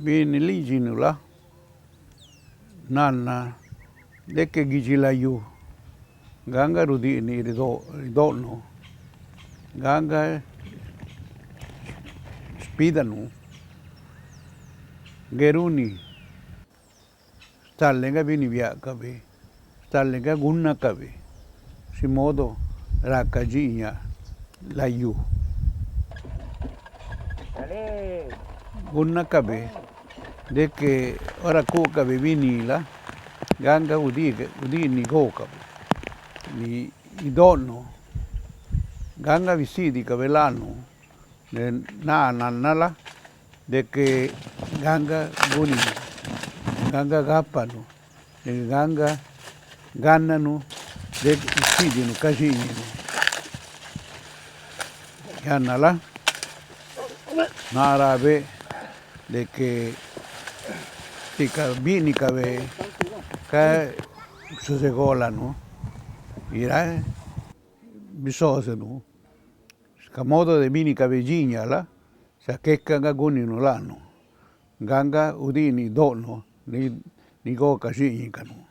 Bini lijinula, nana, deke gijilayu, ganga rudi ni ridono, ganga spidanu, geruni, stalenga bini via kabe, stalenga gunna kabe, si modo rakajinya layu. Gunna kabe, de que ora kuka be vinila, ganga udi ni goka, ni idono, ganga visidi kabelano, de na nala, de que ganga guni, ganga gapano, de ganga ganano, de visidi no kajini, yanala, narabe, de que tika bini kabe ka susegola no ira bisose no modo de bini kabe jiñala sa kekka ga guni no lano ganga udini dono ni go ka jiñka no.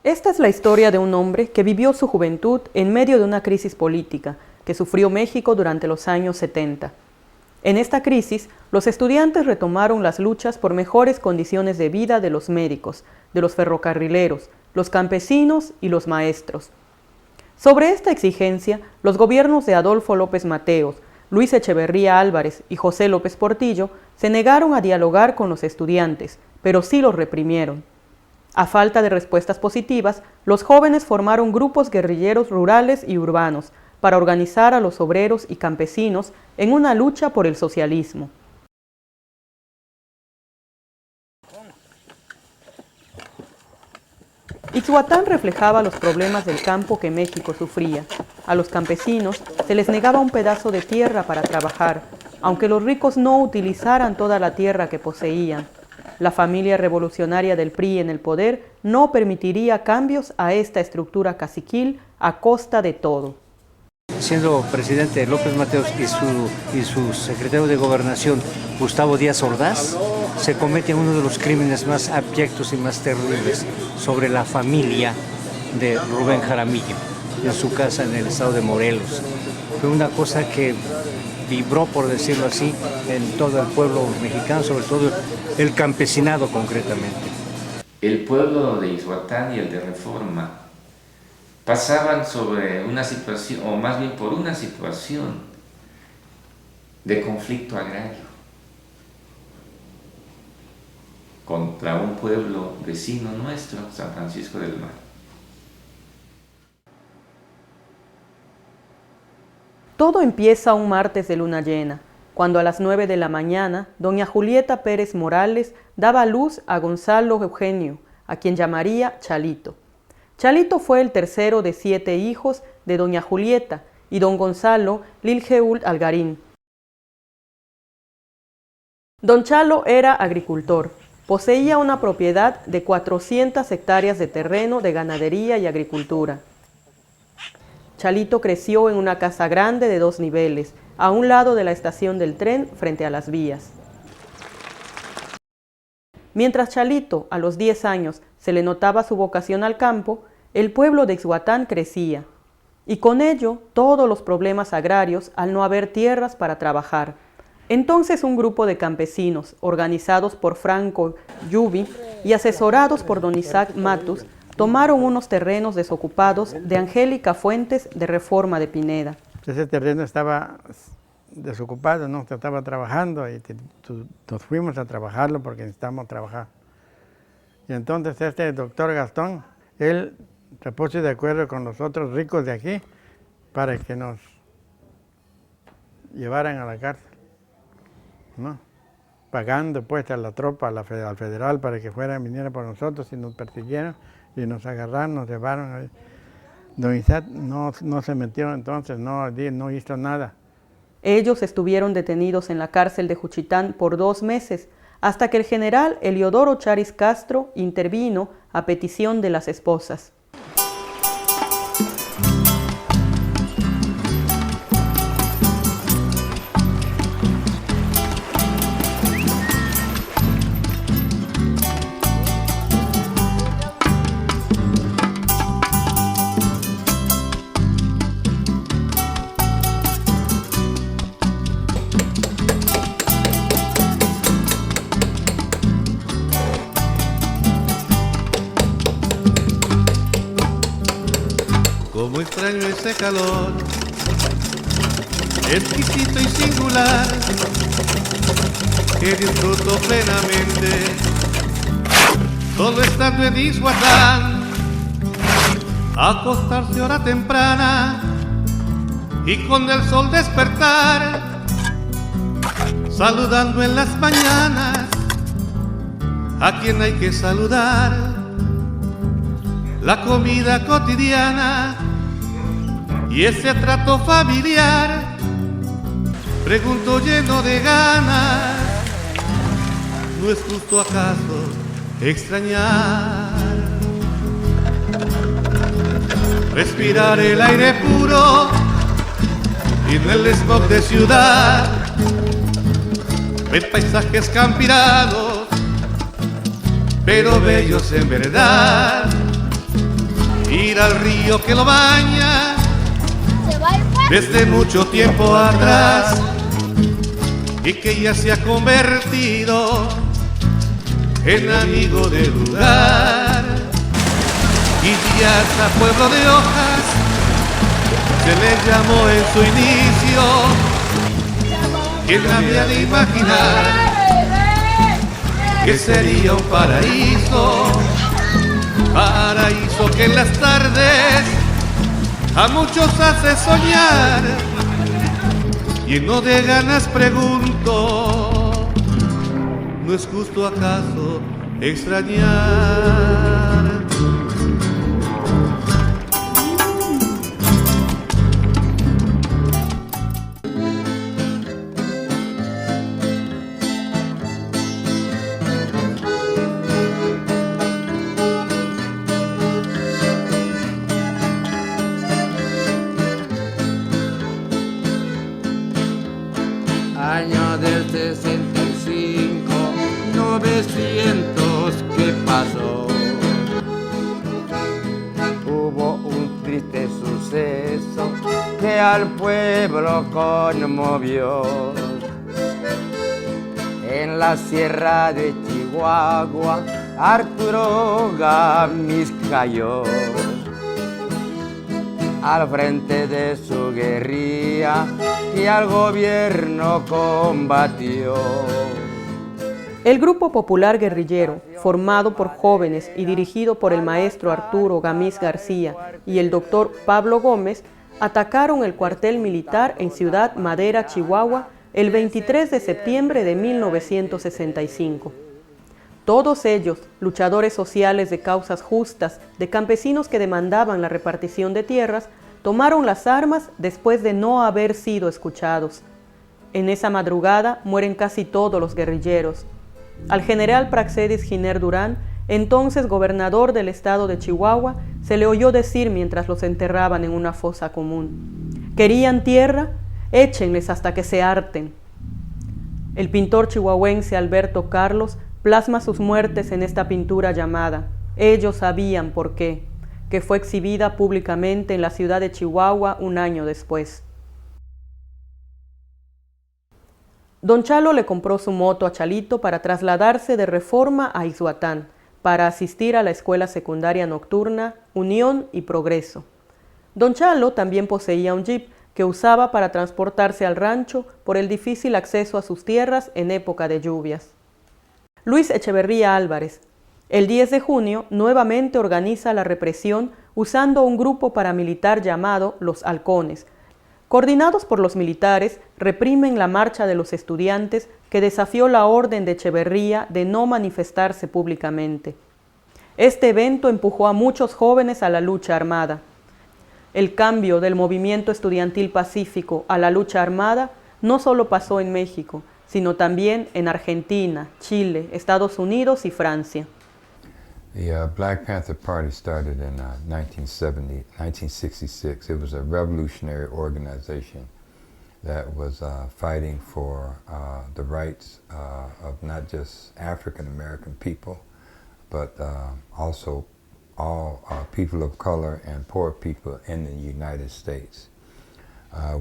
Esta es la historia de un hombre que vivió su juventud en medio de una crisis política que sufrió México durante los años 70. En esta crisis, los estudiantes retomaron las luchas por mejores condiciones de vida de los médicos, de los ferrocarrileros, los campesinos y los maestros. Sobre esta exigencia, los gobiernos de Adolfo López Mateos, Luis Echeverría Álvarez y José López Portillo se negaron a dialogar con los estudiantes, pero sí los reprimieron. A falta de respuestas positivas, los jóvenes formaron grupos guerrilleros rurales y urbanos para organizar a los obreros y campesinos en una lucha por el socialismo. Ixhuatán reflejaba los problemas del campo que México sufría. A los campesinos se les negaba un pedazo de tierra para trabajar, aunque los ricos no utilizaran toda la tierra que poseían. La familia revolucionaria del PRI en el poder no permitiría cambios a esta estructura caciquil a costa de todo. Siendo presidente López Mateos y su secretario de Gobernación, Gustavo Díaz Ordaz, se comete uno de los crímenes más abyectos y más terribles sobre la familia de Rubén Jaramillo, en su casa en el estado de Morelos. Fue una cosa que vibró, por decirlo así, en todo el pueblo mexicano, sobre todo el campesinado concretamente. El pueblo de Ixhuatán y el de Reforma pasaban sobre una situación, o más bien por una situación de conflicto agrario contra un pueblo vecino nuestro, San Francisco del Mar. Todo empieza un martes de luna llena, cuando a las 9 de la mañana, doña Julieta Pérez Morales daba a luz a Gonzalo Eugenio, a quien llamaría Chalito. Chalito fue el tercero de 7 hijos de doña Julieta y don Gonzalo Liljeult Algarín. Don Chalo era agricultor. Poseía una propiedad de 400 hectáreas de terreno de ganadería y agricultura. Chalito creció en una casa grande de 2 niveles, a un lado de la estación del tren frente a las vías. Mientras Chalito, a los 10 años, se le notaba su vocación al campo, el pueblo de Ixhuatán crecía, y con ello todos los problemas agrarios al no haber tierras para trabajar. Entonces un grupo de campesinos, organizados por Franco Yubi y asesorados por don Isaac Matus, tomaron unos terrenos desocupados de Angélica Fuentes de Reforma de Pineda. Ese terreno estaba desocupado, no se estaba trabajando y nos fuimos a trabajarlo porque necesitábamos trabajar. Y entonces este doctor Gastón, él se puso de acuerdo con los otros ricos de aquí para que nos llevaran a la cárcel, ¿no? Pagando pues a la tropa, al federal, para que viniera por nosotros y nos persiguieron y nos agarraron, nos llevaron. Don Isaac no se metió entonces, no hizo nada. Ellos estuvieron detenidos en la cárcel de Juchitán por 2 meses, hasta que el general Eliodoro Charis Castro intervino a petición de las esposas. Como extraño ese calor, exquisito y singular, que disfruto plenamente, solo estando en Ixhuatlán, acostarse hora temprana y con el sol despertar, saludando en las mañanas a quien hay que saludar, la comida cotidiana y ese trato familiar, pregunto lleno de ganas, ¿no es justo acaso extrañar? Respirar el aire puro y no el smog de ciudad, ver paisajes campiranos, pero bellos en verdad, ir al río que lo baña desde mucho tiempo atrás y que ya se ha convertido en amigo del lugar. Idiaza, pueblo de hojas, se le llamó en su inicio. ¿Quién había de imaginar que sería un paraíso? Paraíso que en las tardes a muchos hace soñar, lleno de ganas pregunto, ¿no es justo acaso extrañar? Año del 65, 900 que pasó. Hubo un triste suceso que al pueblo conmovió. En la sierra de Chihuahua, Arturo Gamis cayó. Al frente de su guerrilla y al gobierno combatió. El Grupo Popular Guerrillero, formado por jóvenes y dirigido por el maestro Arturo Gamis García y el doctor Pablo Gómez, atacaron el cuartel militar en Ciudad Madera, Chihuahua, el 23 de septiembre de 1965. Todos ellos, luchadores sociales de causas justas, de campesinos que demandaban la repartición de tierras, tomaron las armas después de no haber sido escuchados. En esa madrugada mueren casi todos los guerrilleros. Al general Praxedis Giner Durán, entonces gobernador del estado de Chihuahua, se le oyó decir mientras los enterraban en una fosa común: ¿querían tierra? Échenles hasta que se harten. El pintor chihuahuense Alberto Carlos plasma sus muertes en esta pintura llamada Ellos sabían por qué, que fue exhibida públicamente en la ciudad de Chihuahua un año después. Don Chalo le compró su moto a Chalito para trasladarse de Reforma a Ixhuatán, para asistir a la escuela secundaria nocturna Unión y Progreso. Don Chalo también poseía un jeep que usaba para transportarse al rancho por el difícil acceso a sus tierras en época de lluvias. Luis Echeverría Álvarez, el 10 de junio, nuevamente organiza la represión usando un grupo paramilitar llamado Los Halcones. Coordinados por los militares, reprimen la marcha de los estudiantes que desafió la orden de Echeverría de no manifestarse públicamente. Este evento empujó a muchos jóvenes a la lucha armada. El cambio del movimiento estudiantil pacífico a la lucha armada no solo pasó en México, sino también en Argentina, Chile, Estados Unidos y Francia. The Black Panther Party started in 1966. It was a revolutionary organization that was fighting for the rights of not just African American people, but also all people of color and poor people in the United States.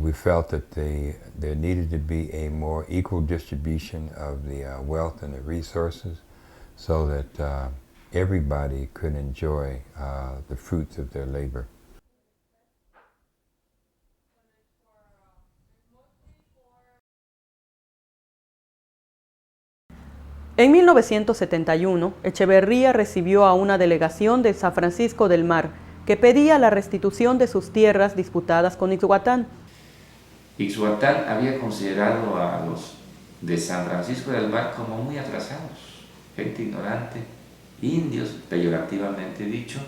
We felt that there needed to be a more equal distribution of the wealth and the resources so that everybody could enjoy the fruits of their labor. En 1971, Echeverría recibió a una delegación de San Francisco del Mar que pedía la restitución de sus tierras disputadas con Ixhuatán. Ixhuatán había considerado a los de San Francisco del Mar como muy atrasados, gente ignorante, indios, peyorativamente dicho,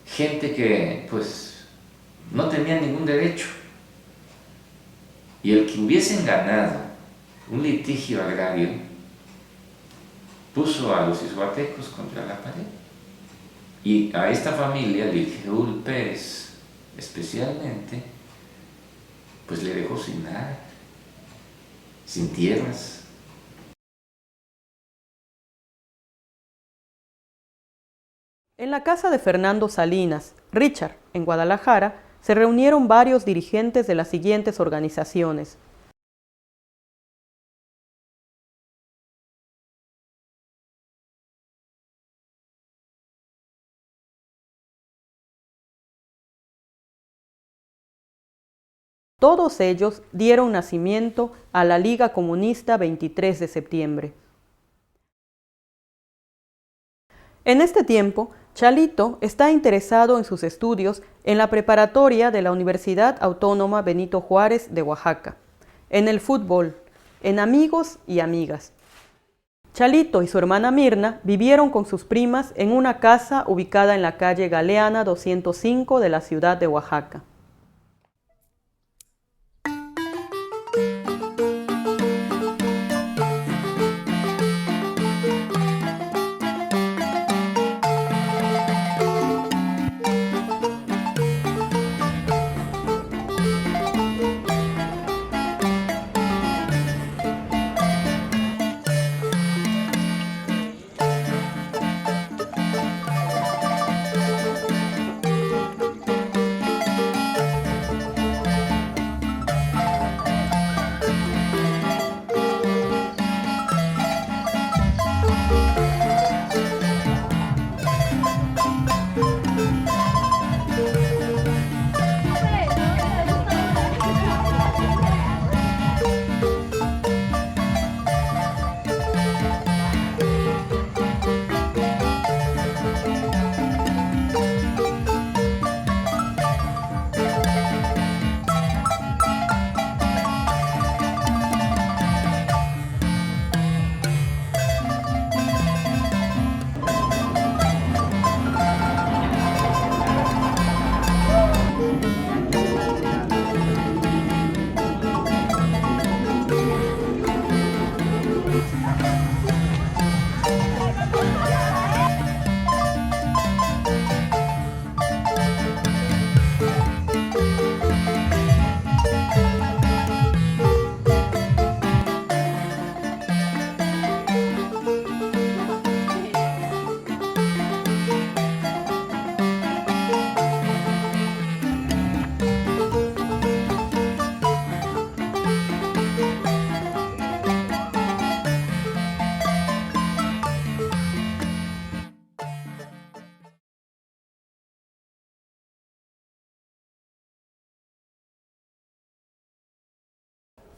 gente que pues no tenía ningún derecho. Y el que hubiesen ganado un litigio agrario puso a los ixhuatecos contra la pared. Y a esta familia, Ligeul Pérez especialmente, pues le dejó sin nada, sin tierras. En la casa de Fernando Salinas, Richard, en Guadalajara, se reunieron varios dirigentes de las siguientes organizaciones: todos ellos dieron nacimiento a la Liga Comunista 23 de septiembre. En este tiempo, Chalito está interesado en sus estudios en la preparatoria de la Universidad Autónoma Benito Juárez de Oaxaca, en el fútbol, en amigos y amigas. Chalito y su hermana Mirna vivieron con sus primas en una casa ubicada en la calle Galeana 205 de la ciudad de Oaxaca.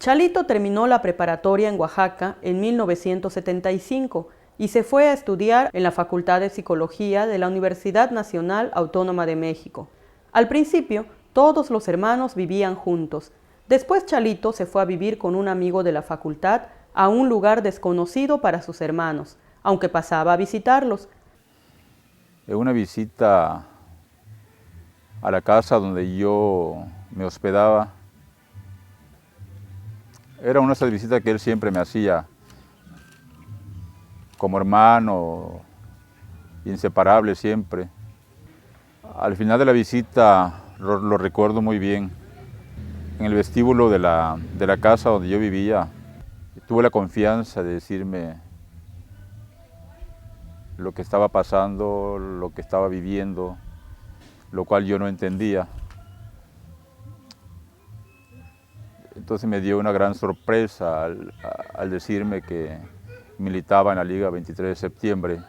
Chalito terminó la preparatoria en Oaxaca en 1975 y se fue a estudiar en la Facultad de Psicología de la Universidad Nacional Autónoma de México. Al principio, todos los hermanos vivían juntos. Después Chalito se fue a vivir con un amigo de la facultad a un lugar desconocido para sus hermanos, aunque pasaba a visitarlos. En una visita a la casa donde yo me hospedaba, era una de esas visitas que él siempre me hacía como hermano, inseparable siempre. Al final de la visita lo recuerdo muy bien. En el vestíbulo de la casa donde yo vivía, tuve la confianza de decirme lo que estaba pasando, lo que estaba viviendo, lo cual yo no entendía. Entonces me dio una gran sorpresa al decirme que militaba en la Liga 23 de septiembre.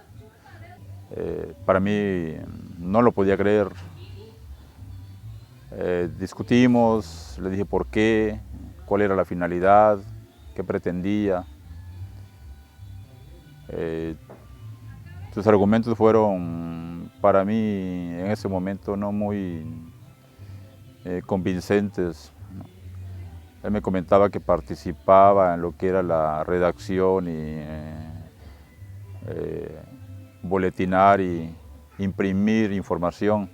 Para mí no lo podía creer. Discutimos, le dije por qué, cuál era la finalidad, qué pretendía. Sus argumentos fueron para mí en ese momento no muy convincentes. Él me comentaba que participaba en lo que era la redacción y boletinar y imprimir información,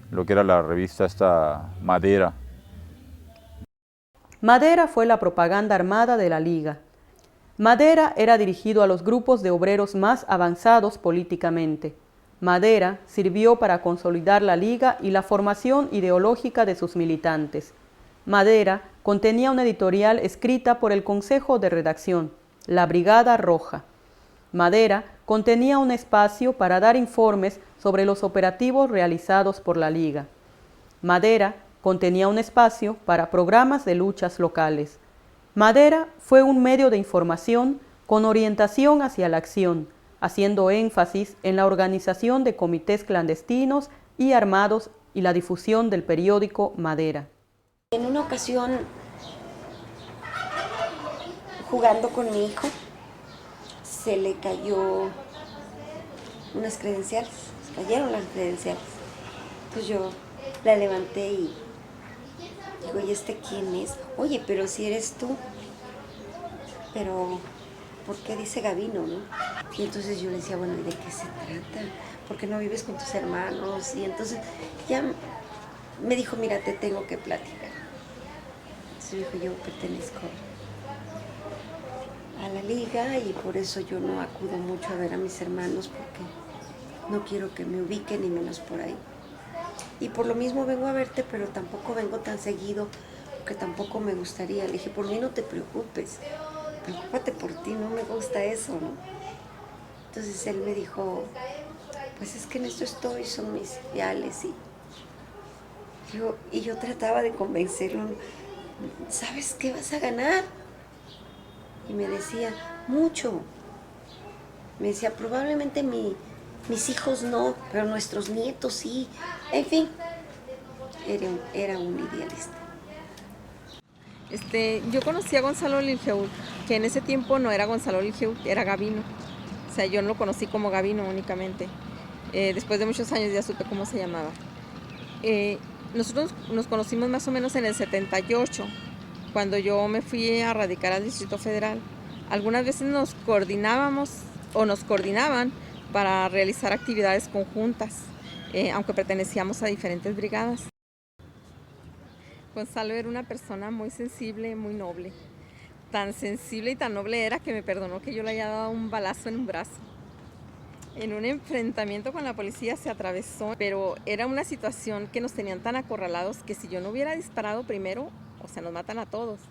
lo que era la revista esta Madera. Madera fue la propaganda armada de la Liga. Madera era dirigido a los grupos de obreros más avanzados políticamente. Madera sirvió para consolidar la Liga y la formación ideológica de sus militantes. Madera contenía una editorial escrita por el Consejo de Redacción, La Brigada Roja. Madera contenía un espacio para dar informes sobre los operativos realizados por la Liga. Madera contenía un espacio para programas de luchas locales. Madera fue un medio de información con orientación hacia la acción, haciendo énfasis en la organización de comités clandestinos y armados y la difusión del periódico Madera. En una ocasión, jugando con mi hijo, se le cayó unas credenciales, cayeron las credenciales. Entonces yo la levanté y digo, ¿y este quién es? Oye, pero si eres tú. Pero, ¿por qué dice Gavino, no? Y entonces yo le decía, bueno, ¿y de qué se trata? ¿Por qué no vives con tus hermanos? Y entonces ya me dijo, mira, te tengo que platicar. Entonces dijo, yo pertenezco a la Liga y por eso yo no acudo mucho a ver a mis hermanos porque no quiero que me ubiquen ni menos por ahí. Y por lo mismo vengo a verte, pero tampoco vengo tan seguido porque tampoco me gustaría. Le dije, por mí no te preocupes, preocúpate por ti, no me gusta eso, ¿no? Entonces él me dijo, pues es que en esto estoy, son mis ideales y yo trataba de convencerlo, ¿sabes qué vas a ganar? Y me decía, mucho. Me decía, probablemente mis hijos no, pero nuestros nietos sí. En fin, era un idealista. Yo conocí a Gonzalo Liljeud, que en ese tiempo no era Gonzalo Liljeud, era Gavino. O sea, yo no lo conocí como Gavino únicamente. Después de muchos años ya supe cómo se llamaba. Nosotros nos conocimos más o menos en el 78, cuando yo me fui a radicar al Distrito Federal. Algunas veces nos coordinábamos o nos coordinaban para realizar actividades conjuntas, aunque pertenecíamos a diferentes brigadas. Gonzalo era una persona muy sensible, muy noble. Tan sensible y tan noble era que me perdonó que yo le haya dado un balazo en un brazo. En un enfrentamiento con la policía se atravesó, pero era una situación que nos tenían tan acorralados que si yo no hubiera disparado primero, o sea, nos matan a todos.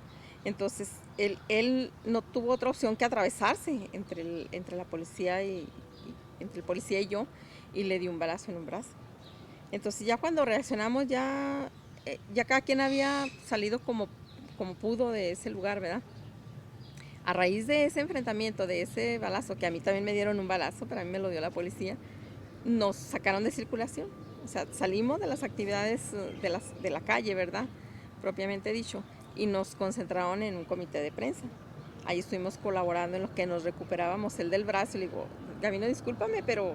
Entonces, él no tuvo otra opción que atravesarse entre la policía entre el policía y yo, y le dio un balazo en un brazo. Entonces, ya cuando reaccionamos, ya cada quien había salido como pudo de ese lugar, ¿verdad? A raíz de ese enfrentamiento, de ese balazo, que a mí también me dieron un balazo, pero a mí me lo dio la policía, nos sacaron de circulación. O sea, salimos de las actividades de la calle, ¿verdad? Propiamente dicho. y nos concentraron en un comité de prensa. Ahí estuvimos colaborando en lo que nos recuperábamos el del brazo. Y le digo, Gabino, discúlpame, pero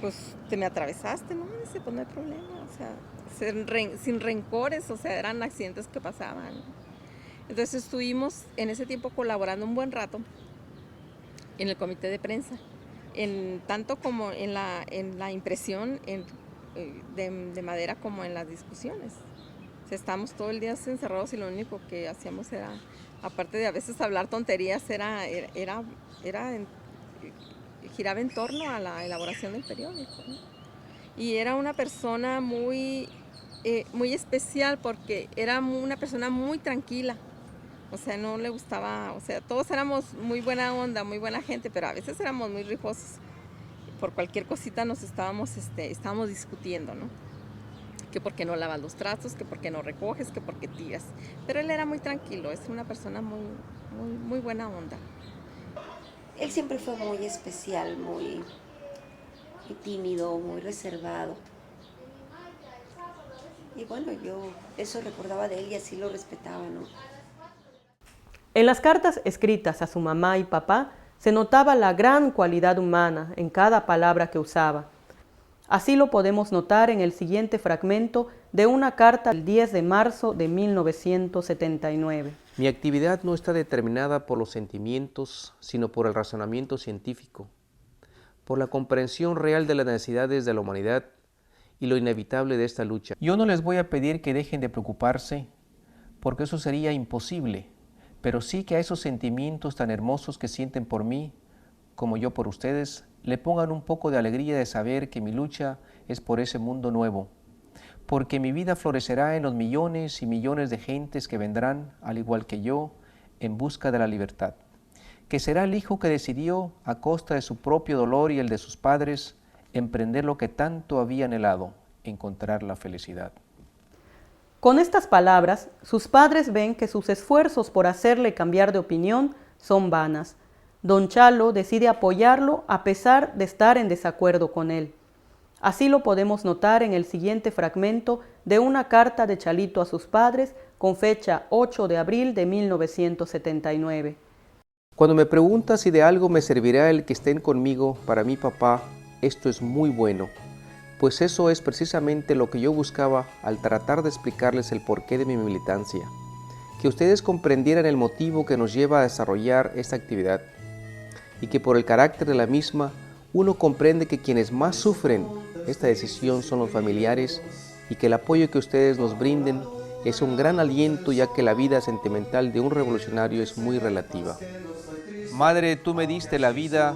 pues te me atravesaste, ¿no? Dice, pues no hay problema, o sea, sin rencores, o sea, eran accidentes que pasaban. Entonces estuvimos en ese tiempo colaborando un buen rato en el comité de prensa, tanto como en la impresión de madera como en las discusiones. O sea, estábamos todo el día encerrados y lo único que hacíamos era, aparte de a veces hablar tonterías, giraba en torno a la elaboración del periódico, ¿no? Y era una persona muy especial porque era una persona muy tranquila. O sea, no le gustaba, o sea, todos éramos muy buena onda, muy buena gente, pero a veces éramos muy rijosos. Por cualquier cosita nos estábamos discutiendo, ¿no? Que por qué no lavas los trastos, que por qué no recoges, que por qué tiras. Pero él era muy tranquilo, es una persona muy buena onda. Él siempre fue muy especial, muy tímido, muy reservado. Y bueno, yo eso recordaba de él y así lo respetaba, ¿no? En las cartas escritas a su mamá y papá se notaba la gran cualidad humana en cada palabra que usaba. Así lo podemos notar en el siguiente fragmento de una carta del 10 de marzo de 1979. Mi actividad no está determinada por los sentimientos, sino por el razonamiento científico, por la comprensión real de las necesidades de la humanidad y lo inevitable de esta lucha. Yo no les voy a pedir que dejen de preocuparse, porque eso sería imposible, pero sí que a esos sentimientos tan hermosos que sienten por mí, como yo por ustedes, le pongan un poco de alegría de saber que mi lucha es por ese mundo nuevo, porque mi vida florecerá en los millones y millones de gentes que vendrán, al igual que yo, en busca de la libertad, que será el hijo que decidió, a costa de su propio dolor y el de sus padres, emprender lo que tanto había anhelado, encontrar la felicidad. Con estas palabras, sus padres ven que sus esfuerzos por hacerle cambiar de opinión son vanas. Don Chalo decide apoyarlo a pesar de estar en desacuerdo con él. Así lo podemos notar en el siguiente fragmento de una carta de Chalito a sus padres con fecha 8 de abril de 1979. Cuando me preguntas si de algo me servirá el que estén conmigo, para mí, papá, esto es muy bueno, pues eso es precisamente lo que yo buscaba al tratar de explicarles el porqué de mi militancia, que ustedes comprendieran el motivo que nos lleva a desarrollar esta actividad y que por el carácter de la misma uno comprende que quienes más sufren esta decisión son los familiares y que el apoyo que ustedes nos brinden es un gran aliento, ya que la vida sentimental de un revolucionario es muy relativa. Madre, tú me diste la vida,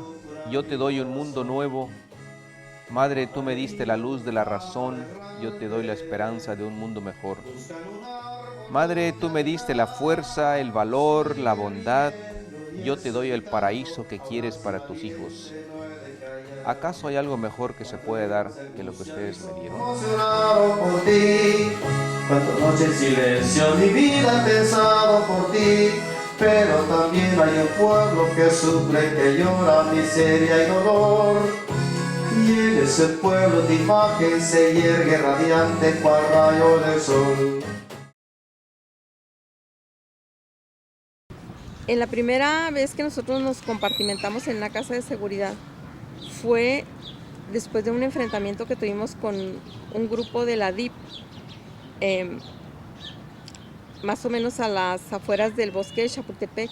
yo te doy un mundo nuevo. Madre, tú me diste la luz de la razón, yo te doy la esperanza de un mundo mejor. Madre, tú me diste la fuerza, el valor, la bondad, yo te doy el paraíso que quieres para tus hijos. ¿Acaso hay algo mejor que se puede dar que lo que ustedes me dieron? Emocionado por ti, cuántas noches en silencio mi vida he pensado por ti, pero también hay un pueblo que sufre, que llora miseria y dolor. Y en ese pueblo de imagen se yergue radiante cual rayo del sol. En la primera vez que nosotros nos compartimentamos en una casa de seguridad fue después de un enfrentamiento que tuvimos con un grupo de la DIP, más o menos a las afueras del bosque de Chapultepec.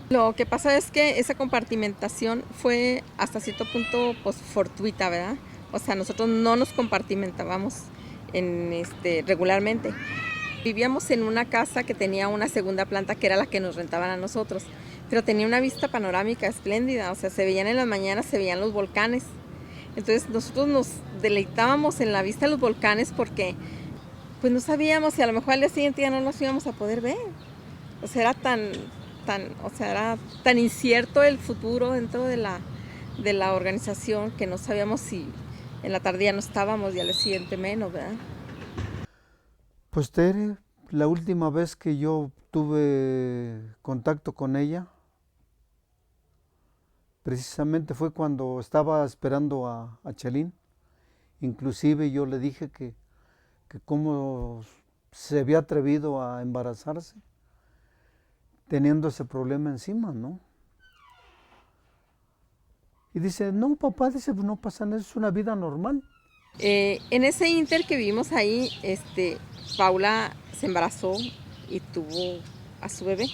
Lo que pasa es que esa compartimentación fue hasta cierto punto pues, fortuita, ¿verdad? O sea, nosotros no nos compartimentábamos regularmente. Vivíamos en una casa que tenía una segunda planta que era la que nos rentaban a nosotros, pero tenía una vista panorámica espléndida, o sea, se veían en las mañanas, se veían los volcanes. Entonces nosotros nos deleitábamos en la vista de los volcanes porque pues no sabíamos si a lo mejor al día siguiente ya no los íbamos a poder ver. O sea, era era tan incierto el futuro dentro de la organización que no sabíamos si en la tarde ya no estábamos y al día siguiente menos, ¿verdad? Pues Tere, la última vez que yo tuve contacto con ella, precisamente fue cuando estaba esperando a Chalín. Inclusive yo le dije que cómo se había atrevido a embarazarse teniendo ese problema encima, ¿no? Y dice, no, papá, dice, no pasa nada, es una vida normal. En ese inter que vivimos ahí, Paula se embarazó y tuvo a su bebé.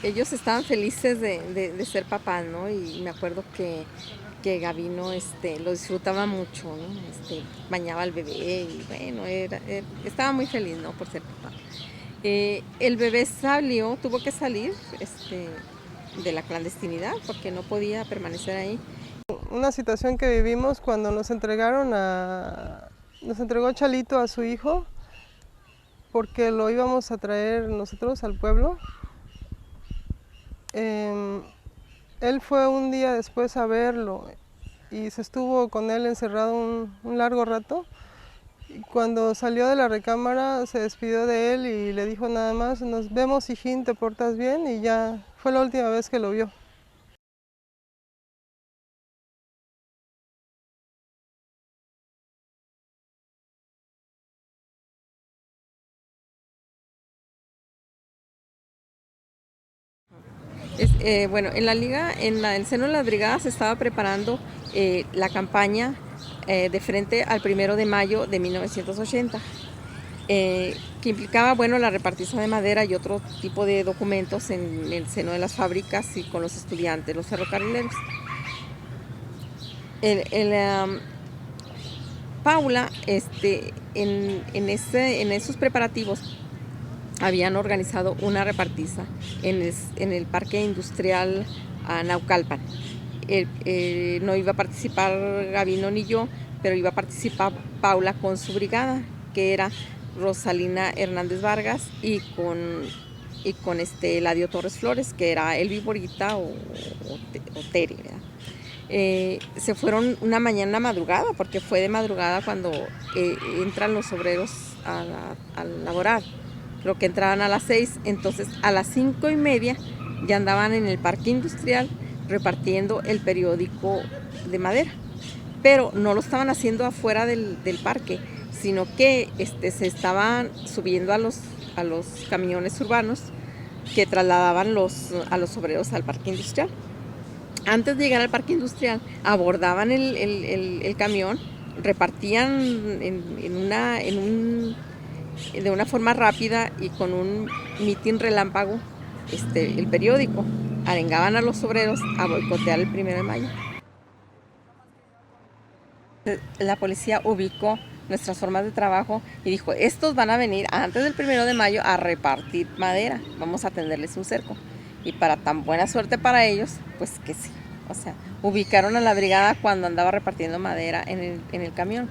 Ellos estaban felices de ser papás, ¿no? Y me acuerdo que Gabino lo disfrutaba mucho, ¿no? Bañaba al bebé y bueno, estaba muy feliz, ¿no? Por ser papá. El bebé tuvo que salir de la clandestinidad porque no podía permanecer ahí. Una situación que vivimos cuando nos entregó Chalito a su hijo, porque lo íbamos a traer nosotros al pueblo. Él fue un día después a verlo y se estuvo con él encerrado un largo rato. Y cuando salió de la recámara se despidió de él y le dijo nada más, nos vemos, hijín, te portas bien, y ya fue la última vez que lo vio. Bueno, en la liga, en el seno de las brigadas, se estaba preparando la campaña de frente al 1 de mayo de 1980, que implicaba, bueno, la repartición de madera y otro tipo de documentos en el seno de las fábricas y con los estudiantes, los ferrocarrileros. Paula, en esos preparativos, habían organizado una repartiza en el Parque Industrial Naucalpan. No iba a participar Gabino ni yo, pero iba a participar Paula con su brigada, que era Rosalina Hernández Vargas, y con Eladio Torres Flores, que era el Viborita o Tere, ¿verdad? Se fueron una mañana madrugada, porque fue de madrugada cuando entran los obreros a laborar. Creo que entraban a las 6, entonces a las 5:30 ya andaban en el parque industrial repartiendo el periódico de madera. Pero no lo estaban haciendo afuera del parque, sino que se estaban subiendo a los camiones urbanos que trasladaban a los obreros al parque industrial. Antes de llegar al parque industrial, abordaban el camión, repartían de una forma rápida y con un mitin relámpago el periódico. Arengaban a los obreros a boicotear el 1 de mayo. La policía ubicó nuestras formas de trabajo y dijo, estos van a venir antes del 1 de mayo a repartir madera, vamos a tenderles un cerco. Y para tan buena suerte para ellos, pues que sí. O sea, ubicaron a la brigada cuando andaba repartiendo madera en el camión.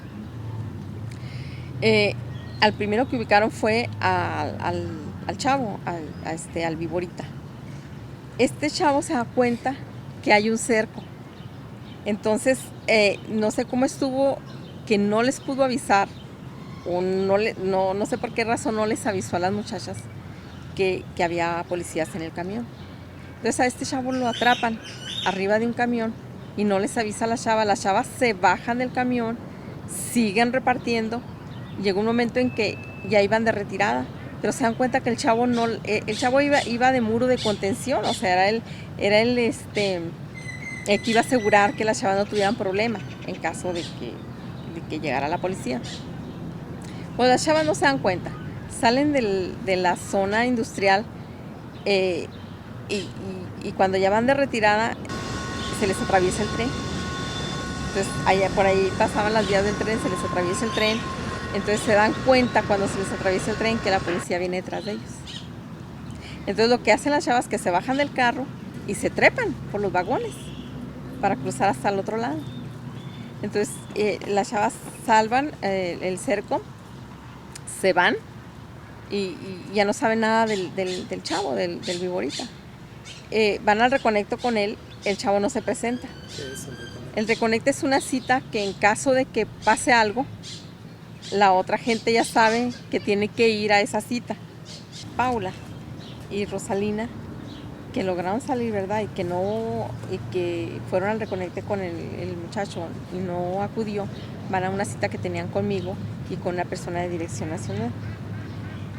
Al primero que ubicaron fue al chavo, al Viborita. Este chavo se da cuenta que hay un cerco. Entonces, no sé cómo estuvo que no les pudo avisar, o no sé por qué razón no les avisó a las muchachas que había policías en el camión. Entonces a este chavo lo atrapan arriba de un camión y no les avisa a la chava. Las chavas se bajan del camión, siguen repartiendo. Llegó un momento en que ya iban de retirada, pero se dan cuenta que el chavo iba de muro de contención, o sea, era el que iba a asegurar que las chavas no tuvieran problema en caso de que llegara la policía. Pues las chavas no se dan cuenta, salen de la zona industrial y cuando ya van de retirada se les atraviesa el tren. Entonces por ahí pasaban las vías del tren, se les atraviesa el tren. Entonces se dan cuenta cuando se les atraviesa el tren que la policía viene detrás de ellos. Entonces lo que hacen las chavas es que se bajan del carro y se trepan por los vagones para cruzar hasta el otro lado. Entonces las chavas salvan el cerco, se van y ya no saben nada del chavo, del Viborita. Van al reconecto con él, el chavo no se presenta. ¿Qué es el reconecto? El reconecto es una cita que en caso de que pase algo, la otra gente ya sabe que tiene que ir a esa cita. Paula y Rosalina, que lograron salir, ¿verdad? Y que fueron al reconecte con el muchacho y no acudió, van a una cita que tenían conmigo y con una persona de Dirección Nacional.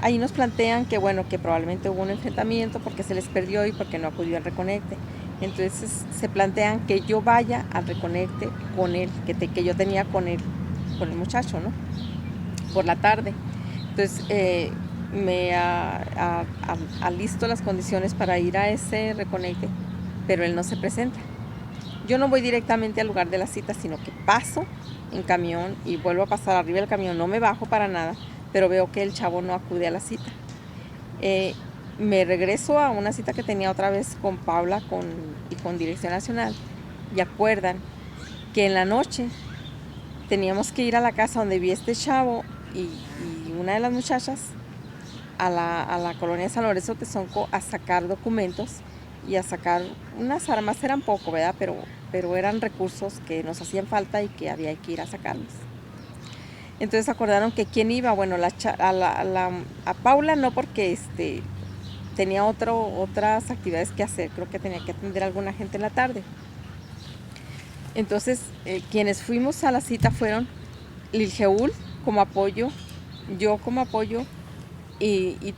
Ahí nos plantean que bueno, que probablemente hubo un enfrentamiento porque se les perdió y porque no acudió al reconecte. Entonces se plantean que yo vaya al reconecte con él, que yo tenía con el muchacho, ¿no? Por la tarde. Entonces me alisto las condiciones para ir a ese reconecte, pero él no se presenta. Yo no voy directamente al lugar de la cita, sino que paso en camión y vuelvo a pasar arriba del camión, no me bajo para nada, pero veo que el chavo no acude a la cita. Me regreso a una cita que tenía otra vez con Paula y con Dirección Nacional, y acuerdan que en la noche teníamos que ir a la casa donde vi a este chavo y una de las muchachas a la colonia San Lorenzo Tezonco a sacar documentos y a sacar unas armas. Eran poco, ¿verdad? Pero eran recursos que nos hacían falta y que había que ir a sacarlos. Entonces acordaron que quién iba. Bueno, a Paula no, porque tenía otras actividades que hacer. Creo que tenía que atender a alguna gente en la tarde. Entonces quienes fuimos a la cita fueron Liljeul como apoyo, yo como apoyo y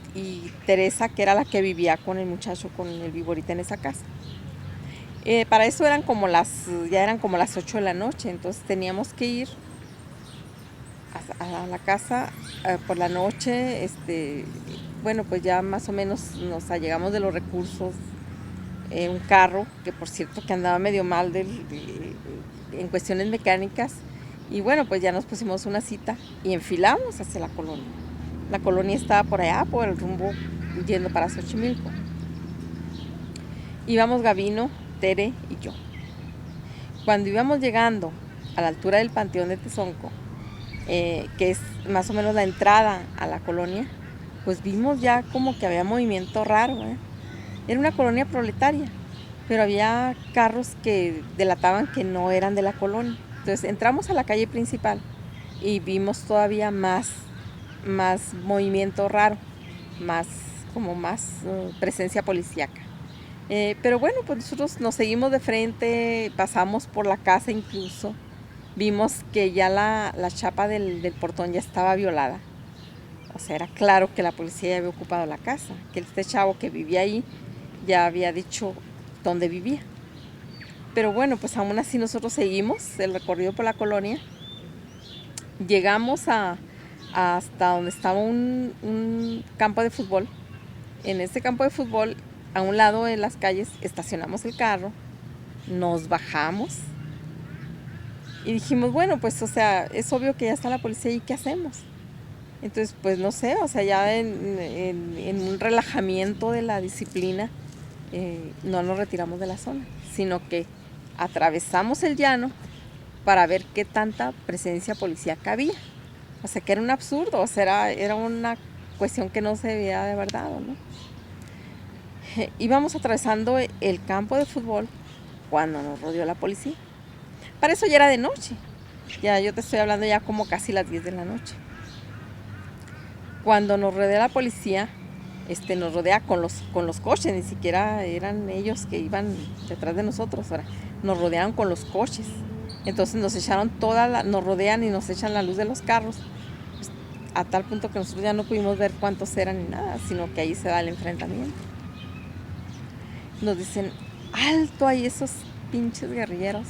Teresa, que era la que vivía con el muchacho, con el viborita en esa casa. Para eso ya eran como las 8 de la noche, entonces teníamos que ir a la casa por la noche. Bueno, pues ya más o menos nos allegamos de los recursos, un carro que por cierto que andaba medio mal en cuestiones mecánicas, y bueno, pues ya nos pusimos una cita y enfilamos hacia la colonia. La colonia estaba por allá, por el rumbo yendo para Xochimilco. Íbamos Gavino, Tere y yo. Cuando íbamos llegando a la altura del Panteón de Tezonco, que es más o menos la entrada a la colonia, pues vimos ya como que había movimiento raro, ¿eh? Era una colonia proletaria, pero había carros que delataban que no eran de la colonia. Entonces entramos a la calle principal y vimos todavía más movimiento raro, más presencia policíaca. Pero bueno, pues nosotros nos seguimos de frente, pasamos por la casa incluso, vimos que ya la chapa del portón ya estaba violada. O sea, era claro que la policía ya había ocupado la casa, que este chavo que vivía ahí ya había dicho dónde vivía. Pero bueno, pues aún así nosotros seguimos el recorrido por la colonia. Llegamos hasta donde estaba un campo de fútbol. En este campo de fútbol, a un lado de las calles, estacionamos el carro, nos bajamos y dijimos, bueno, pues o sea, es obvio que ya está la policía y ¿qué hacemos? Entonces, pues no sé, o sea, ya en un relajamiento de la disciplina, no nos retiramos de la zona, sino que atravesamos el llano para ver qué tanta presencia policíaca había. O sea, que era un absurdo, o sea, era una cuestión que no se debía de haber dado, ¿no? Íbamos atravesando el campo de fútbol cuando nos rodeó la policía. Para eso ya era de noche, ya yo te estoy hablando ya como casi las 10 de la noche. Cuando nos rodea la policía, nos rodea con los coches, ni siquiera eran ellos que iban detrás de nosotros, ahora nos rodearon con los coches. Entonces nos echaron nos rodean y nos echan la luz de los carros, pues, a tal punto que nosotros ya no pudimos ver cuántos eran ni nada, sino que ahí se da el enfrentamiento. Nos dicen, alto, ahí esos pinches guerrilleros.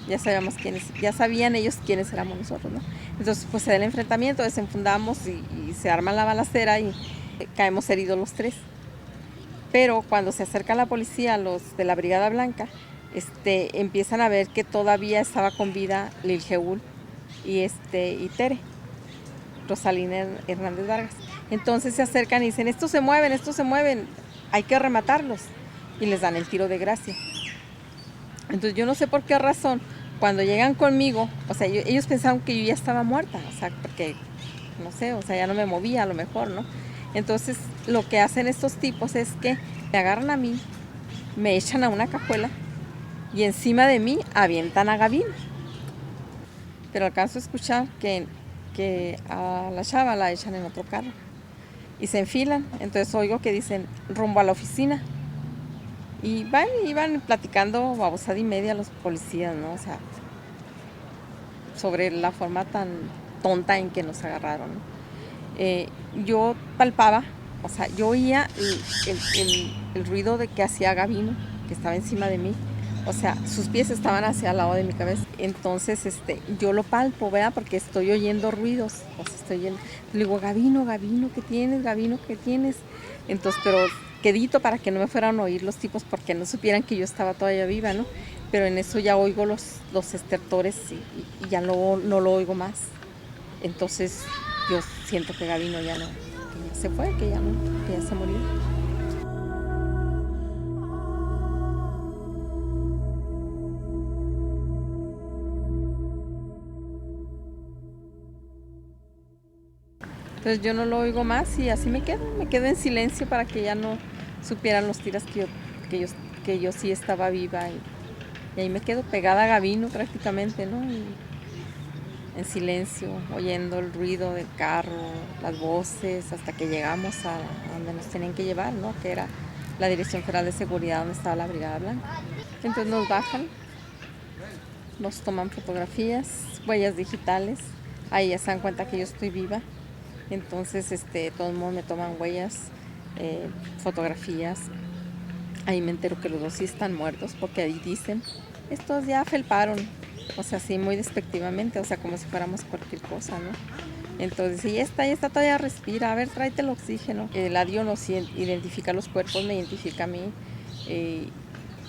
Ya sabíamos ya sabían ellos quiénes éramos nosotros, ¿no? Entonces pues se da el enfrentamiento, desenfundamos y se arma la balacera y caemos heridos los tres. Pero cuando se acerca la policía, los de la Brigada Blanca, empiezan a ver que todavía estaba con vida Liljeul y Tere, Rosalina Hernández Vargas. Entonces se acercan y dicen, estos se mueven, hay que rematarlos. Y les dan el tiro de gracia. Entonces yo no sé por qué razón, cuando llegan conmigo, o sea, ellos pensaron que yo ya estaba muerta, o sea, porque, no sé, o sea, ya no me movía a lo mejor, ¿no? Entonces lo que hacen estos tipos es que me agarran a mí, me echan a una cajuela y encima de mí avientan a Gavino. Pero alcanzo a escuchar que a la chava la echan en otro carro y se enfilan. Entonces oigo que dicen, rumbo a la oficina. Y iban platicando babosada y media los policías, ¿no? O sea, sobre la forma tan tonta en que nos agarraron, ¿no? yo palpaba, o sea, yo oía el ruido de que hacía Gavino, que estaba encima de mí. O sea, sus pies estaban hacia el lado de mi cabeza. Entonces, yo lo palpo, ¿verdad? Porque estoy oyendo ruidos. O sea, estoy oyendo. Le digo, Gavino, ¿qué tienes? Gavino, ¿qué tienes? Entonces, pero quedito para que no me fueran a oír los tipos, porque no supieran que yo estaba todavía viva, ¿no? Pero en eso ya oigo los estertores y ya no lo oigo más. Entonces, yo siento que Gavino ya no, que ya se fue, que ya se murió. Entonces yo no lo oigo más y así me quedo en silencio para que ya no supieran los tiras que yo sí estaba viva y ahí me quedo pegada a Gavino prácticamente, ¿no? Y en silencio, oyendo el ruido del carro, las voces, hasta que llegamos a donde nos tenían que llevar, ¿no? Que era la Dirección Federal de Seguridad donde estaba la Brigada Blanca. Entonces nos bajan, nos toman fotografías, huellas digitales, ahí ya se dan cuenta que yo estoy viva. Entonces, todo el mundo me toman huellas, fotografías. Ahí me entero que los dos sí están muertos, porque ahí dicen, estos ya felparon. O sea, sí, muy despectivamente, o sea, como si fuéramos cualquier cosa, ¿no? Entonces, y esta todavía respira, a ver, tráete el oxígeno. El ADIO nos identifica los cuerpos, me identifica a mí,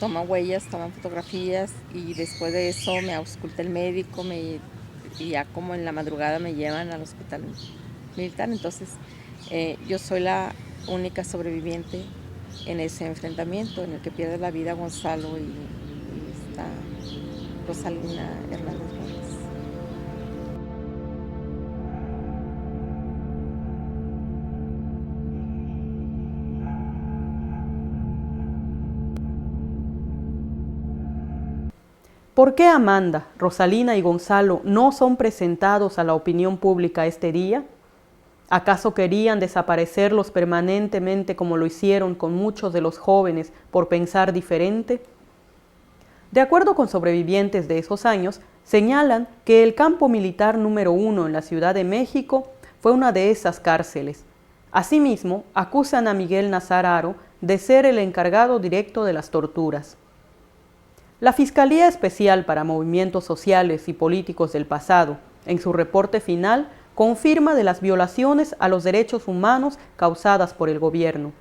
toma huellas, toman fotografías, y después de eso me ausculta el médico, y ya como en la madrugada me llevan al hospital militar. Entonces yo soy la única sobreviviente en ese enfrentamiento en el que pierde la vida Gonzalo y está Rosalina Hernández Gómez. ¿Por qué Amanda, Rosalina y Gonzalo no son presentados a la opinión pública este día? ¿Acaso querían desaparecerlos permanentemente como lo hicieron con muchos de los jóvenes por pensar diferente? De acuerdo con sobrevivientes de esos años, señalan que el campo militar número 1 en la Ciudad de México fue una de esas cárceles. Asimismo, acusan a Miguel Nazar Haro de ser el encargado directo de las torturas. La Fiscalía Especial para Movimientos Sociales y Políticos del Pasado, en su reporte final, confirma de las violaciones a los derechos humanos causadas por el gobierno.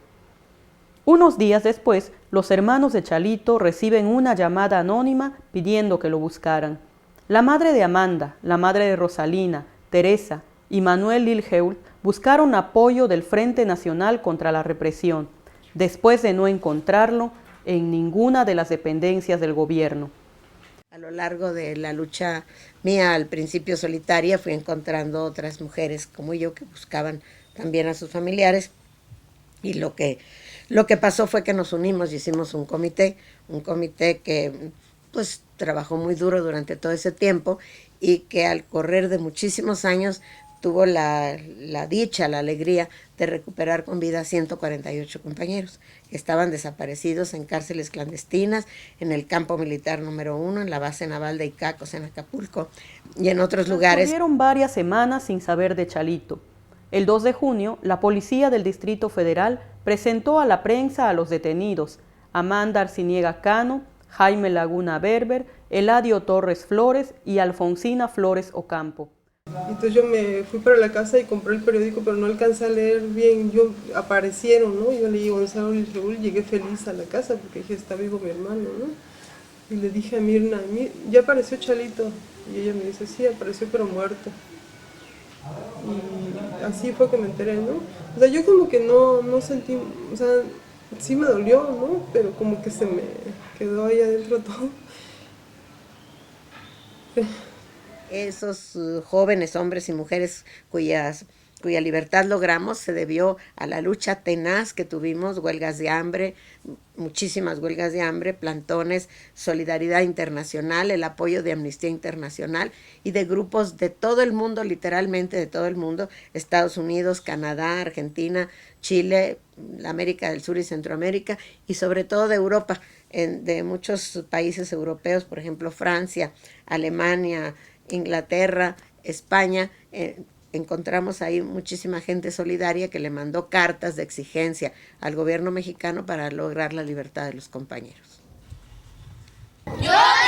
Unos días después, los hermanos de Chalito reciben una llamada anónima pidiendo que lo buscaran. La madre de Amanda, la madre de Rosalina, Teresa y Manuel Liljeul buscaron apoyo del Frente Nacional contra la Represión, después de no encontrarlo en ninguna de las dependencias del gobierno. A lo largo de la lucha mía, al principio solitaria, fui encontrando otras mujeres como yo que buscaban también a sus familiares, y lo que pasó fue que nos unimos y hicimos un comité que pues trabajó muy duro durante todo ese tiempo y que al correr de muchísimos años tuvo la dicha, la alegría de recuperar con vida a 148 compañeros que estaban desaparecidos en cárceles clandestinas, en el campo militar número 1, en la base naval de Icacos, en Acapulco, y en otros lugares. Transcurrieron varias semanas sin saber de Chalito. El 2 de junio, la Policía del Distrito Federal presentó a la prensa a los detenidos: Amanda Arciniega Cano, Jaime Laguna Berber, Eladio Torres Flores y Alfonsina Flores Ocampo. Entonces yo me fui para la casa y compré el periódico, pero no alcancé a leer bien. Aparecieron, ¿no? Yo leí Gonzalo Liljeul, llegué feliz a la casa porque dije, está vivo mi hermano, ¿no? Y le dije a Mirna, ya apareció Chalito. Y ella me dice, sí, apareció pero muerto. Y así fue que me enteré, ¿no? O sea, yo como que no sentí, o sea, sí me dolió, ¿no? Pero como que se me quedó ahí adentro todo. Esos jóvenes hombres y mujeres cuya libertad logramos se debió a la lucha tenaz que tuvimos, huelgas de hambre, muchísimas huelgas de hambre, plantones, solidaridad internacional, el apoyo de Amnistía Internacional y de grupos de todo el mundo, literalmente de todo el mundo, Estados Unidos, Canadá, Argentina, Chile, América del Sur y Centroamérica, y sobre todo de Europa, de muchos países europeos, por ejemplo Francia, Alemania, Inglaterra, España, encontramos ahí muchísima gente solidaria que le mandó cartas de exigencia al gobierno mexicano para lograr la libertad de los compañeros. Yo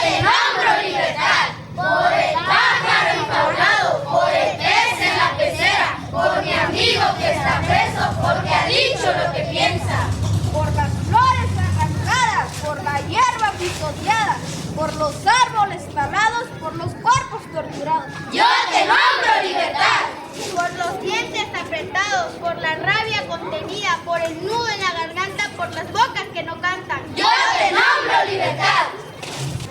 te nombro libertad, por el pájaro enjaulado, por el pez en la pecera, por mi amigo que está preso porque ha dicho lo que piensa. Por las flores arrancadas, por la hierba pisoteada, por los árboles talados, por los cuerpos torturados. Yo te nombro libertad. Por los dientes apretados, por la rabia contenida, por el nudo en la garganta, por las bocas que no cantan. Yo te nombro libertad.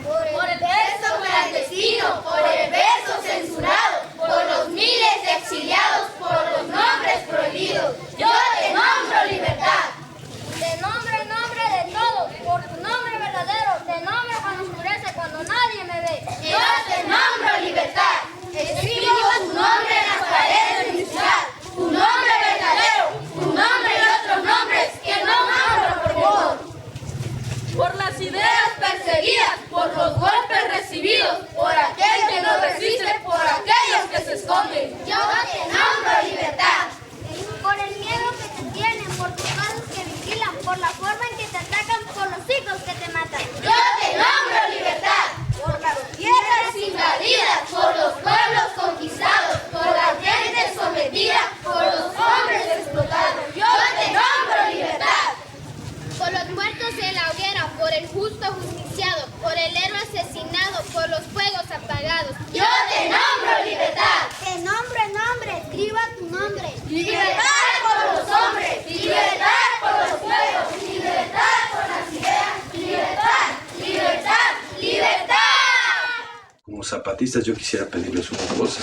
Por el verso clandestino, por el verso censurado, por los miles de exiliados, por los nombres prohibidos. Yo te nombro libertad. Te nombro en nombre de todos, por tu nombre verdadero, te nombro cuando oscurece, cuando nadie me ve. Yo te nombro libertad. Escribo tu nombre en las paredes de mi ciudad, tu nombre verdadero, tu nombre y otros nombres que no nombro por favor. Por las ideas perseguidas, por los golpes recibidos, por aquel que no resiste, por aquellos que se esconden. Yo te nombro libertad. Por el miedo que te tienen, por tus pasos que vigilan, por la forma en que te atacan, por los hijos que te matan. Yo te nombro libertad. Por las tierras invadidas, por los pueblos conquistados, por la gente sometida, por los hombres explotados. Yo te nombro libertad. Por los muertos en la hoguera, por el justo justiciado, por el héroe asesinado, por los fuegos apagados. Yo te nombro libertad. Te nombro en nombre, escriba tu nombre. Libertad por los hombres, libertad por los pueblos, libertad por las ideas, libertad, libertad, libertad. Como zapatistas yo quisiera pedirles una cosa,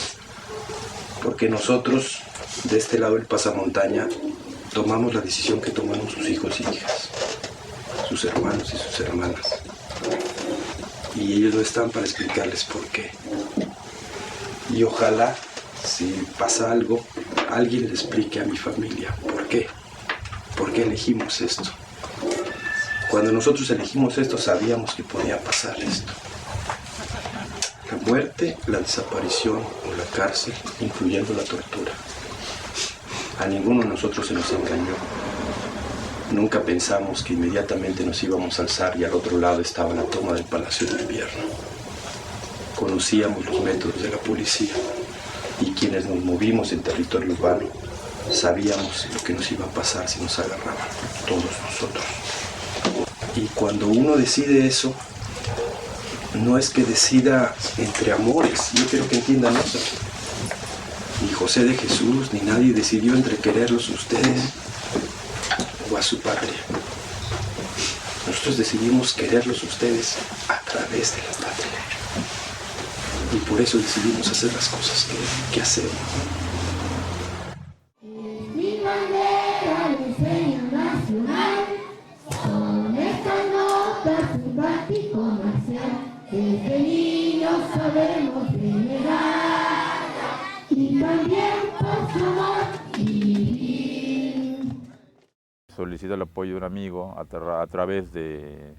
porque nosotros de este lado del pasamontaña tomamos la decisión que tomaron sus hijos y hijas, sus hermanos y sus hermanas, y ellos no están para explicarles por qué. Y ojalá, si pasa algo, alguien le explique a mi familia por qué elegimos esto. Cuando nosotros elegimos esto sabíamos que podía pasar esto. La muerte, la desaparición o la cárcel, incluyendo la tortura. A ninguno de nosotros se nos engañó. Nunca pensamos que inmediatamente nos íbamos a alzar y al otro lado estaba la toma del Palacio de Invierno. Conocíamos los métodos de la policía y quienes nos movimos en territorio urbano sabíamos lo que nos iba a pasar si nos agarraban, todos nosotros. Y cuando uno decide eso, no es que decida entre amores, yo quiero que entiendan eso. Ni José de Jesús, ni nadie decidió entre quererlos a ustedes o a su patria. Nosotros decidimos quererlos a ustedes a través de la patria. Y por eso decidimos hacer las cosas que hacemos. Mi bandera de enseño nacional, con esta nota simpático marcial, desde niños sabemos generar, y también por su amor vivir. Solicito el apoyo de un amigo a través del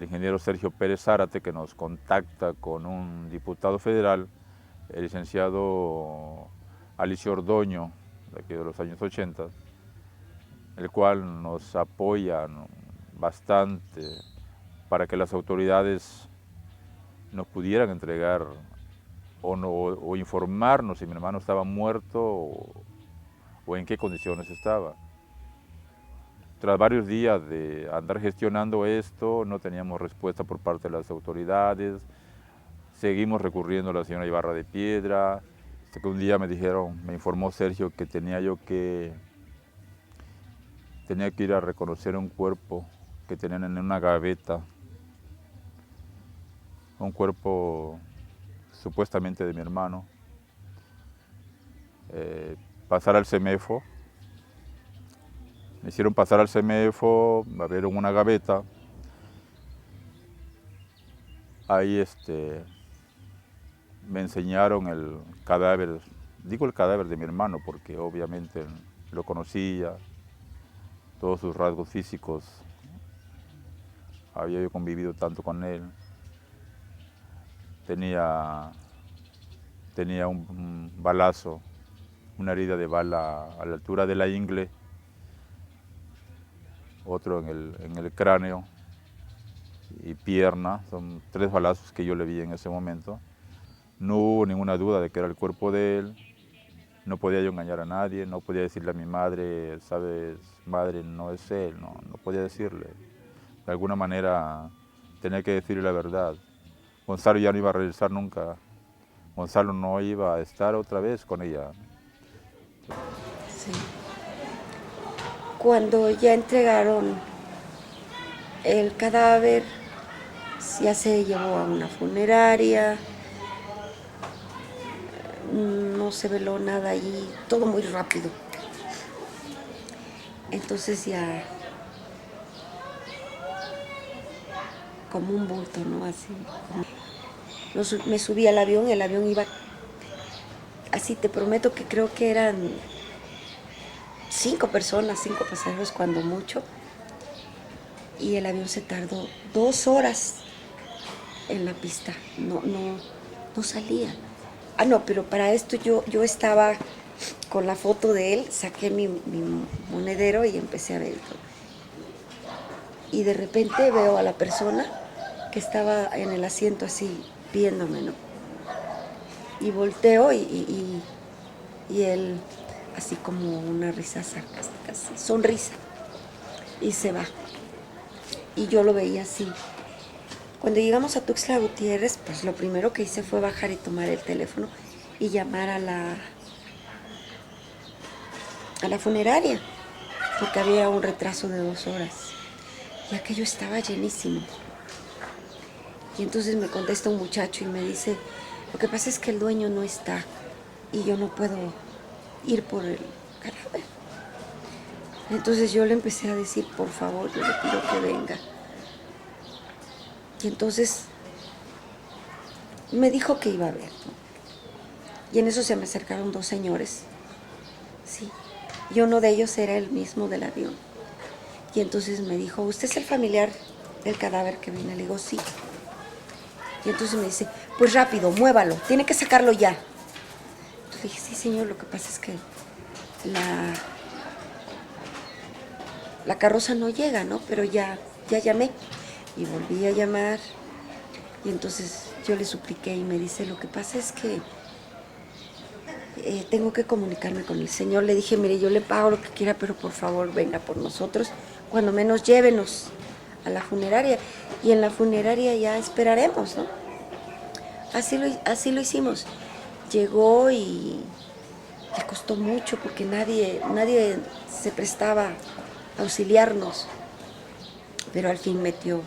ingeniero Sergio Pérez Zárate, que nos contacta con un diputado federal, el licenciado Alicio Ordoño, de aquí de los años 80, el cual nos apoya bastante para que las autoridades nos pudieran entregar o informarnos si mi hermano estaba muerto o en qué condiciones estaba. Tras varios días de andar gestionando esto, no teníamos respuesta por parte de las autoridades, seguimos recurriendo a la señora Ibarra de Piedra, hasta que un día me informó Sergio que tenía que ir a reconocer un cuerpo que tenían en una gaveta, un cuerpo supuestamente de mi hermano, pasar al CEMEFO. Me hicieron pasar al CEMEFO, abrieron una gaveta. Ahí me enseñaron el cadáver, digo el cadáver de mi hermano porque obviamente lo conocía, todos sus rasgos físicos, había yo convivido tanto con él. Tenía tenía un balazo, una herida de bala a la altura de la ingle, otro en el cráneo y pierna. Son 3 balazos que yo le vi en ese momento. No hubo ninguna duda de que era el cuerpo de él. No podía yo engañar a nadie, no podía decirle a mi madre, sabes, madre, no es él, no podía decirle. De alguna manera tenía que decirle la verdad. Gonzalo ya no iba a regresar nunca. Gonzalo no iba a estar otra vez con ella. Sí. Cuando ya entregaron el cadáver, ya se llevó a una funeraria, no se veló nada allí, todo muy rápido. Entonces ya como un bulto, ¿no? Así. Me subí al avión, el avión iba así, te prometo que creo que eran 5 personas, 5 pasajeros cuando mucho. Y el avión se tardó 2 horas en la pista, no salía. Ah, no, pero para esto yo estaba con la foto de él, saqué mi monedero y empecé a ver todo. Y de repente veo a la persona que estaba en el asiento así, viéndome, ¿no? Y volteo y él, así como una risa sarcástica, así, sonrisa, y se va. Y yo lo veía así. Cuando llegamos a Tuxtla Gutiérrez, pues lo primero que hice fue bajar y tomar el teléfono y llamar a la funeraria, porque había un retraso de 2 horas. Y aquello estaba llenísimo. Y entonces me contesta un muchacho y me dice, lo que pasa es que el dueño no está y yo no puedo ir por el cadáver. Entonces yo le empecé a decir, por favor, yo le pido que venga. Y entonces me dijo que iba a ver, ¿no? Y en eso se me acercaron 2 señores, sí, y uno de ellos era el mismo del avión. Y entonces me dijo, ¿usted es el familiar del cadáver que viene? Le digo, sí. Y entonces me dice, pues rápido, muévalo, tiene que sacarlo ya. Entonces le dije, sí señor, lo que pasa es que la carroza no llega, ¿no? Pero ya llamé. Y volví a llamar. Y entonces yo le supliqué y me dice, lo que pasa es que tengo que comunicarme con el señor. Le dije, mire, yo le pago lo que quiera, pero por favor venga por nosotros. Cuando menos llévenos a la funeraria. Y en la funeraria ya esperaremos, ¿no? Así lo hicimos. Llegó y le costó mucho porque nadie se prestaba a auxiliarnos. Pero al fin metió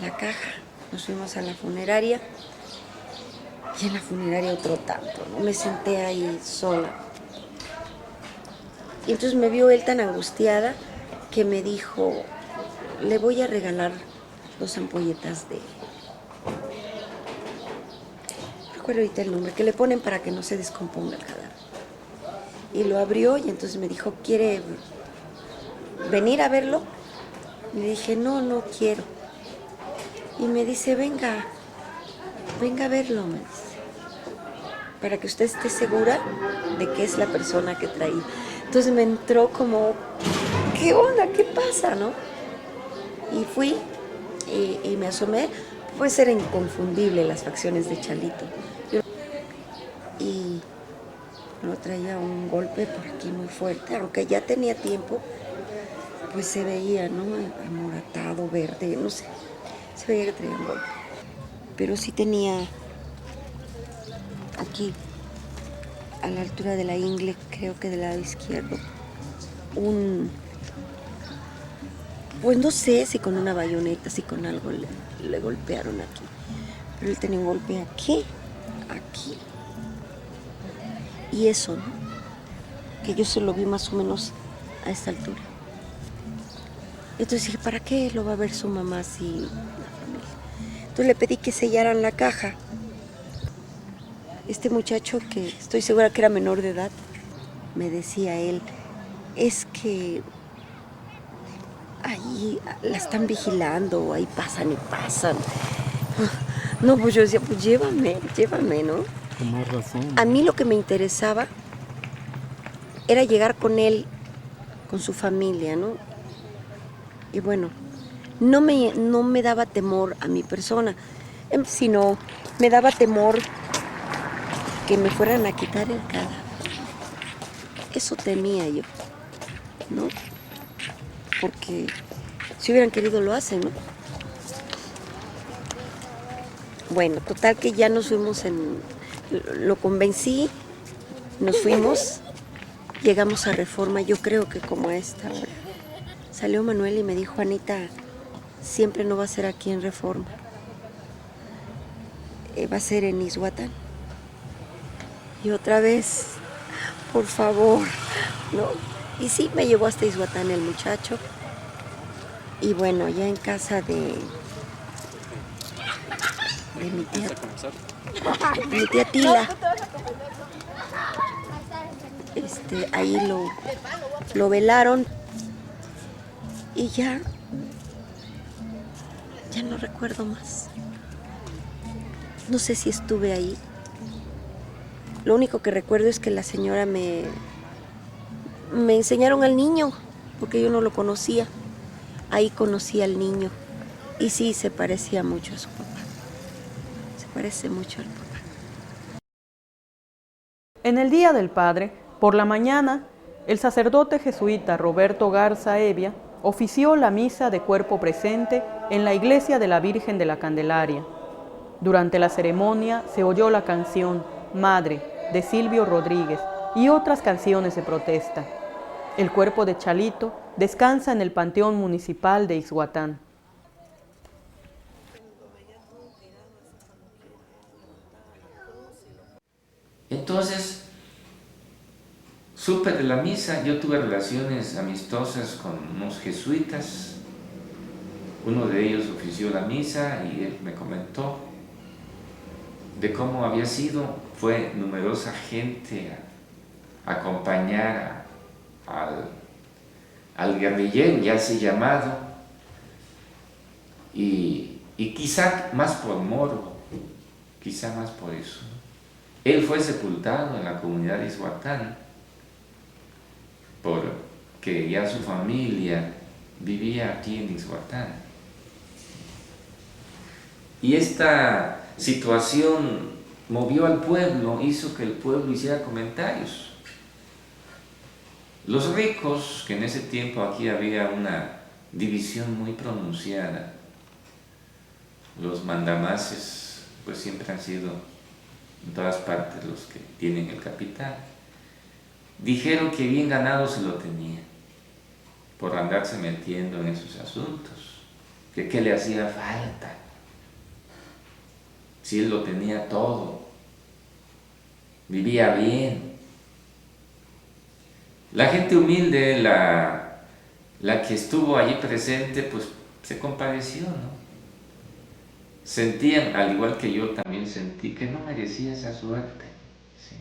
la caja. Nos fuimos a la funeraria. Y en la funeraria otro tanto, ¿no? Me senté ahí sola. Y entonces me vio él tan angustiada que me dijo, le voy a regalar 2 ampolletas de... recuerdo ahorita el nombre, que le ponen para que no se descomponga el cadáver. Y lo abrió y entonces me dijo, ¿quiere venir a verlo? Y le dije, no quiero. Y me dice, venga a verlo, me dice, para que usted esté segura de que es la persona que traía. Entonces me entró como, ¿qué onda? ¿Qué pasa, no? Y fui y me asomé. Puede ser inconfundible las facciones de Chalito. Y lo traía un golpe por aquí muy fuerte, aunque ya tenía tiempo, pues se veía, ¿no? Amoratado, verde, no sé. Se veía que traía un golpe. Pero sí tenía aquí, a la altura de la ingle, creo que del lado izquierdo, pues no sé si con una bayoneta, si con algo le golpearon aquí. Pero él tenía un golpe aquí. Y eso, ¿no? Que yo se lo vi más o menos a esta altura. Entonces dije, ¿para qué lo va a ver su mamá si la familia? Entonces le pedí que sellaran la caja. Este muchacho, que estoy segura que era menor de edad, me decía él, es que ahí la están vigilando, ahí pasan y pasan. No, pues yo decía, pues llévame, ¿no? Con más razón. A mí lo que me interesaba era llegar con él, con su familia, ¿no? Y bueno, no me daba temor a mi persona, sino me daba temor que me fueran a quitar el cadáver. Eso temía yo, ¿no? Porque si hubieran querido lo hacen, ¿no? Bueno, total que ya nos fuimos lo convencí, nos fuimos, llegamos a Reforma, yo creo que como a esta hora. Salió Manuel y me dijo, Anita, siempre no va a ser aquí en Reforma, va a ser en Ixhuatán. Y otra vez, por favor, ¿no? Y sí, me llevó hasta Ixhuatán el muchacho. Y bueno, ya en casa de mi tía Tila, ahí lo velaron y ya no recuerdo más. No sé si estuve ahí. Lo único que recuerdo es que la señora me enseñaron al niño, porque yo no lo conocía. Ahí conocí al niño y sí, se parecía mucho a su papá. Se parece mucho al papá. En el Día del Padre, por la mañana, el sacerdote jesuita Roberto Garza Evia ofició la misa de cuerpo presente en la iglesia de la Virgen de la Candelaria. Durante la ceremonia se oyó la canción Madre de Silvio Rodríguez y otras canciones de protesta. El cuerpo de Chalito descansa en el Panteón Municipal de Ixhuatán. Entonces, supe de la misa, yo tuve relaciones amistosas con unos jesuitas, uno de ellos ofició la misa y él me comentó de cómo había sido, fue numerosa gente a acompañar al guerrillero, ya así llamado, y quizá más por moro, quizá más por eso. Él fue sepultado en la comunidad de Ixhuatán, porque ya su familia vivía aquí en Ixhuatán. Y esta situación movió al pueblo, hizo que el pueblo hiciera comentarios. Los ricos, que en ese tiempo aquí había una división muy pronunciada, los mandamases pues siempre han sido en todas partes los que tienen el capital, dijeron que bien ganado se lo tenía por andarse metiendo en esos asuntos, que qué le hacía falta, si él lo tenía todo, vivía bien. La gente humilde, la que estuvo allí presente, pues se compadeció, ¿no? Sentían, al igual que yo también sentí, que no merecía esa suerte. ¿Sí?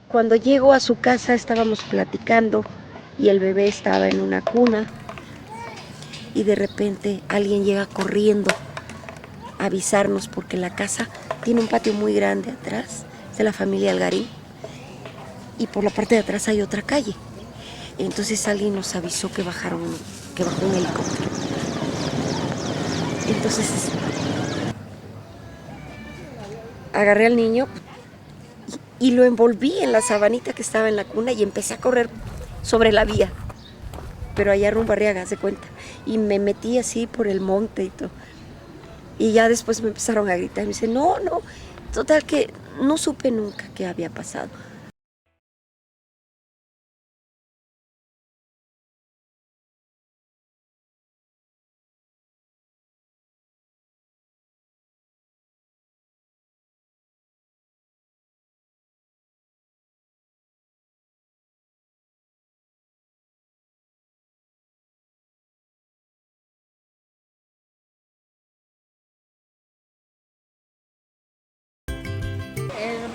Cuando llego a su casa estábamos platicando y el bebé estaba en una cuna y de repente alguien llega corriendo a avisarnos porque la casa tiene un patio muy grande atrás, es de la familia Algarín, y por la parte de atrás hay otra calle. Entonces alguien nos avisó que bajó un helicóptero. Entonces agarré al niño y lo envolví en la sabanita que estaba en la cuna y empecé a correr sobre la vía, pero allá rumbo a Arriaga, haz de cuenta, y me metí así por el monte y todo. Y ya después me empezaron a gritar y me dicen, no, total que no supe nunca qué había pasado.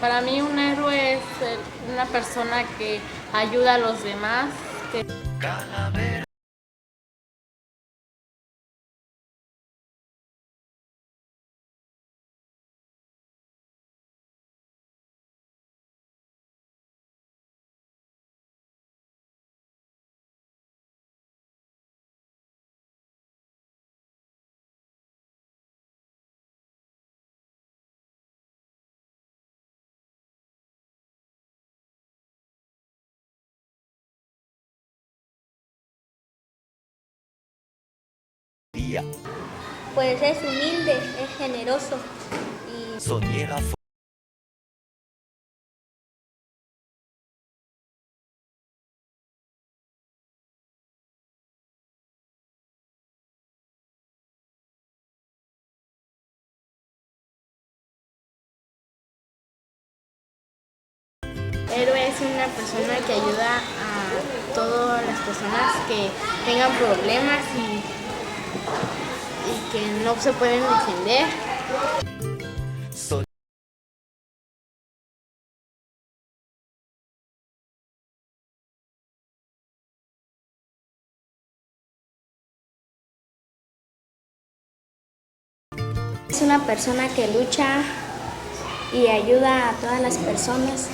Para mí un héroe es una persona que ayuda a los demás. Pues es humilde, es generoso y héroe es una persona que ayuda a todas las personas que tengan problemas y que no se pueden defender. Es una persona que lucha y ayuda a todas las personas.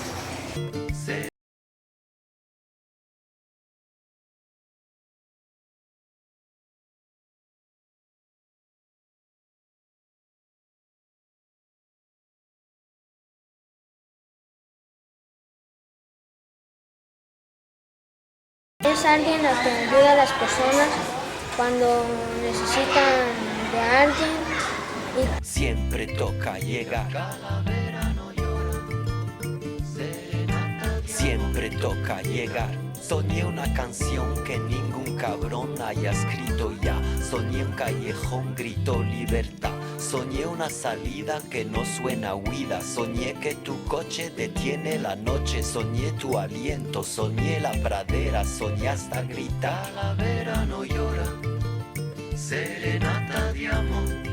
Es alguien a quien ayuda a las personas cuando necesitan de alguien. Siempre toca llegar. Siempre toca llegar. Soñé una canción que ningún cabrón haya escrito ya. Soñé un callejón, grito libertad. Soñé una salida que no suena huida. Soñé que tu coche detiene la noche. Soñé tu aliento, soñé la pradera. Soñé hasta gritar. Calavera no llora, serenata de amor.